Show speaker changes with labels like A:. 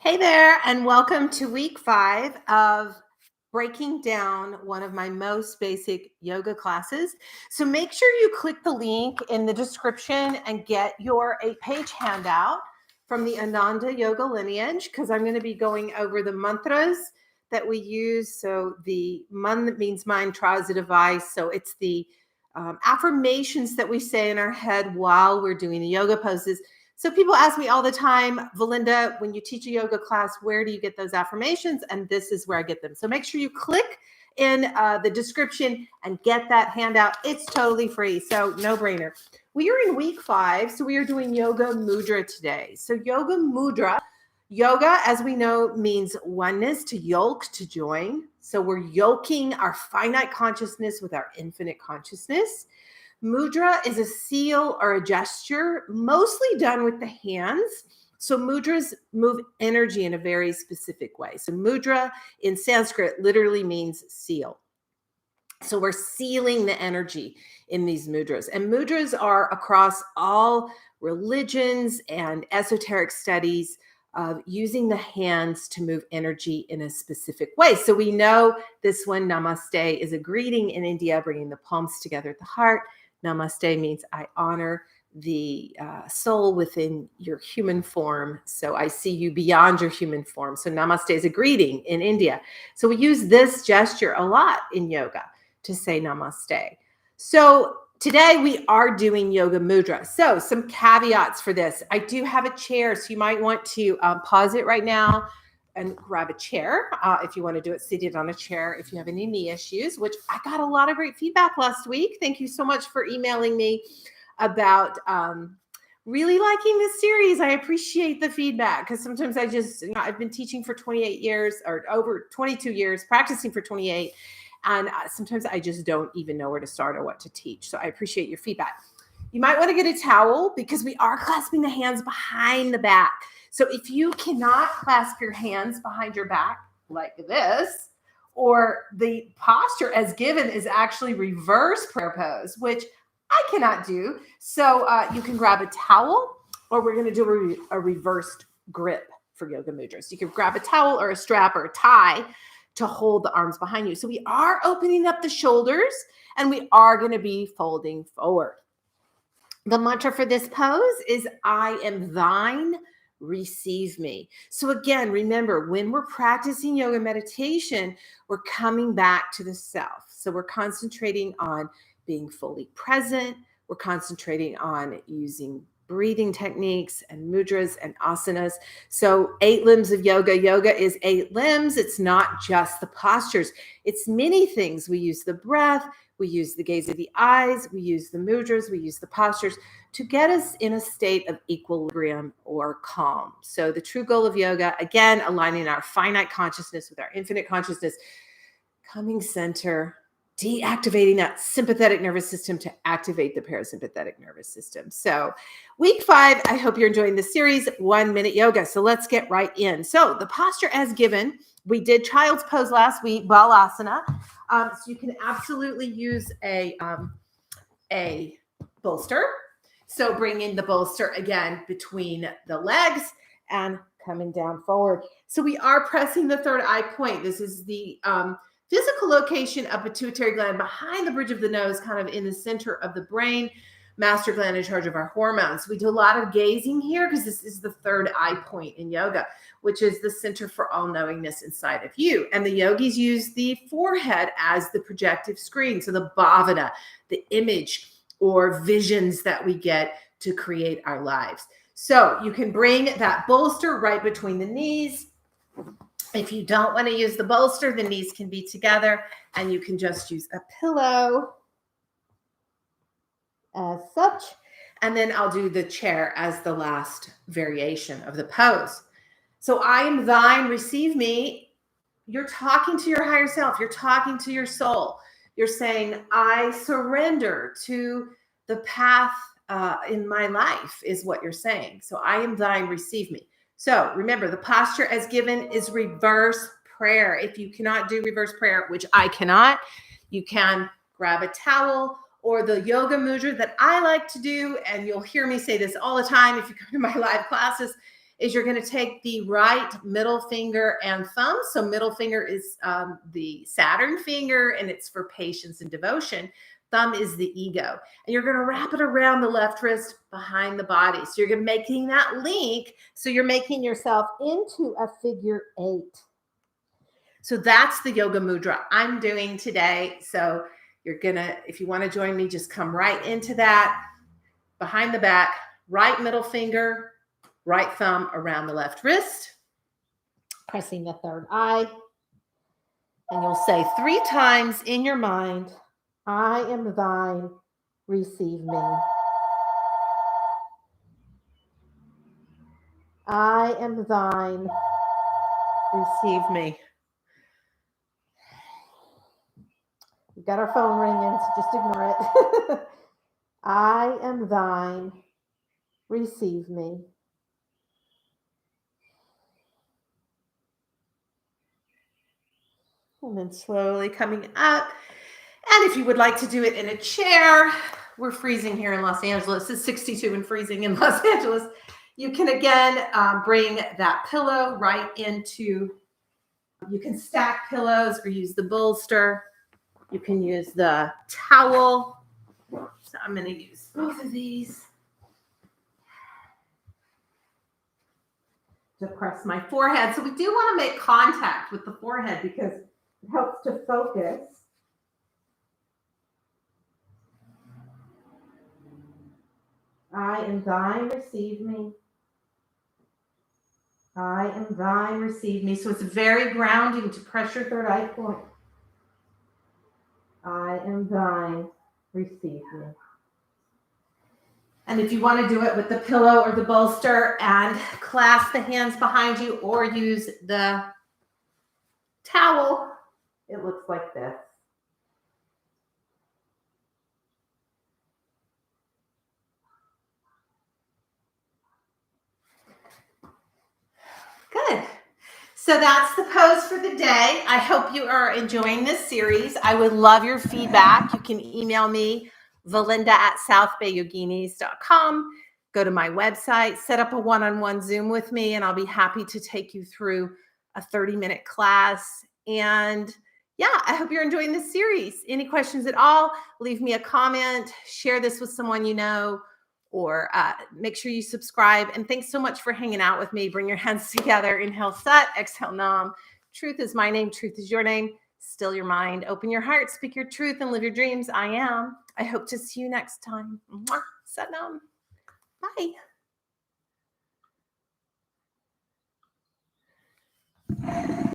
A: Hey there, and welcome to week 5 of breaking down one of my most basic yoga classes. So make sure you click the link in the description and get your 8-page handout from the Ananda Yoga lineage, because I'm going to be going over the mantras that we use. So the man means mind, tra is a device. So it's the affirmations that we say in our head while we're doing the yoga poses. So people ask me all the time, Valinda, when you teach a yoga class, where do you get those affirmations? And this is where I get them. So make sure you click in the description and get that handout. It's totally free, so no brainer. We are in week 5, so we are doing Yoga Mudra today. So Yoga Mudra, yoga, as we know, means oneness, to yoke, to join. So we're yoking our finite consciousness with our infinite consciousness. Mudra is a seal or a gesture, mostly done with the hands. So mudras move energy in a very specific way. So mudra in Sanskrit literally means seal. So we're sealing the energy in these mudras. And mudras are across all religions and esoteric studies of using the hands to move energy in a specific way. So we know this one, namaste, is a greeting in India, bringing the palms together at the heart. Namaste means I honor the soul within your human form. So I see you beyond your human form. So namaste is a greeting in India. So we use this gesture a lot in yoga to say namaste. So today we are doing yoga mudra. So some caveats for this. I do have a chair, so you might want to pause it right now and grab a chair if you want to do it seated on a chair, if you have any knee issues, which I got a lot of great feedback last week. Thank you so much for emailing me about really liking this series. I appreciate the feedback, because sometimes I've been teaching for 28 years or over 22 years, practicing for 28. And sometimes I just don't even know where to start or what to teach. So I appreciate your feedback. You might want to get a towel, because we are clasping the hands behind the back. So if you cannot clasp your hands behind your back like this, or the posture as given is actually reverse prayer pose, which I cannot do. So you can grab a towel, or we're going to do a reversed grip for yoga mudras. You can grab a towel or a strap or a tie to hold the arms behind you. So we are opening up the shoulders, and we are going to be folding forward. The mantra for this pose is I am thine, receive me. So again, remember, when we're practicing yoga meditation, we're coming back to the self. So we're concentrating on being fully present. We're concentrating on using breathing techniques and mudras and asanas. So 8 limbs of yoga. Yoga is 8 limbs. It's not just the postures. It's many things. We use the breath. We use the gaze of the eyes. We use the mudras. We use the postures to get us in a state of equilibrium or calm. So the true goal of yoga, again, aligning our finite consciousness with our infinite consciousness, coming center, deactivating that sympathetic nervous system to activate the parasympathetic nervous system. So week 5, I hope you're enjoying the series, 1-minute yoga. So let's get right in. So the posture as given, we did child's pose last week, Balasana. So you can absolutely use a bolster. So bringing the bolster again between the legs and coming down forward. So we are pressing the third eye point. This is the physical location of pituitary gland behind the bridge of the nose, kind of in the center of the brain, master gland in charge of our hormones. We do a lot of gazing here, because this is the third eye point in yoga, which is the center for all knowingness inside of you. And the yogis use the forehead as the projective screen. So the bhavana, the image or visions that we get to create our lives. So you can bring that bolster right between the knees. If you don't want to use the bolster, the knees can be together, and you can just use a pillow as such. And then I'll do the chair as the last variation of the pose. So I am thine, receive me. You're talking to your higher self. You're talking to your soul. You're saying, I surrender to the path in my life, is what you're saying. So I am thine, receive me. So remember, the posture as given is reverse prayer. If you cannot do reverse prayer, which I cannot, you can grab a towel, or the yoga mudra that I like to do, and you'll hear me say this all the time if you come to my live classes, is you're going to take the right middle finger and thumb. So middle finger is the Saturn finger, and it's for patience and devotion. Thumb is the ego. And you're going to wrap it around the left wrist behind the body. So you're making that link. So you're making yourself into a figure 8. So that's the yoga mudra I'm doing today. So you're going to, if you want to join me, just come right into that. Behind the back, right middle finger, right thumb around the left wrist, pressing the third eye. And you'll say 3 times in your mind, I am thine, receive me. I am thine, receive me. We've got our phone ringing, so just ignore it. I am thine, receive me. And then slowly coming up. And if you would like to do it in a chair, we're freezing here in Los Angeles. It's 62 and freezing in Los Angeles. You can, again, bring that pillow right into, you can stack pillows or use the bolster. You can use the towel. So I'm going to use both of these to press my forehead. So we do want to make contact with the forehead because it helps to focus. I am thine, receive me. I am thine, receive me. So it's very grounding to press your third eye point. I am thine, receive me. And if you want to do it with the pillow or the bolster and clasp the hands behind you or use the towel, it looks like this. Good. So that's the pose for the day. I hope you are enjoying this series. I would love your feedback. You can email me, valinda@southbayyoginis.com. Go to my website, set up a one-on-one Zoom with me, and I'll be happy to take you through a 30-minute class. And yeah, I hope you're enjoying this series. Any questions at all, leave me a comment, share this with someone you know, or make sure you subscribe. And thanks so much for hanging out with me. Bring your hands together. Inhale, Sat. Exhale, Nam. Truth is my name. Truth is your name. Still your mind. Open your heart. Speak your truth and live your dreams. I am. I hope to see you next time. Mwah. Sat Nam. Bye.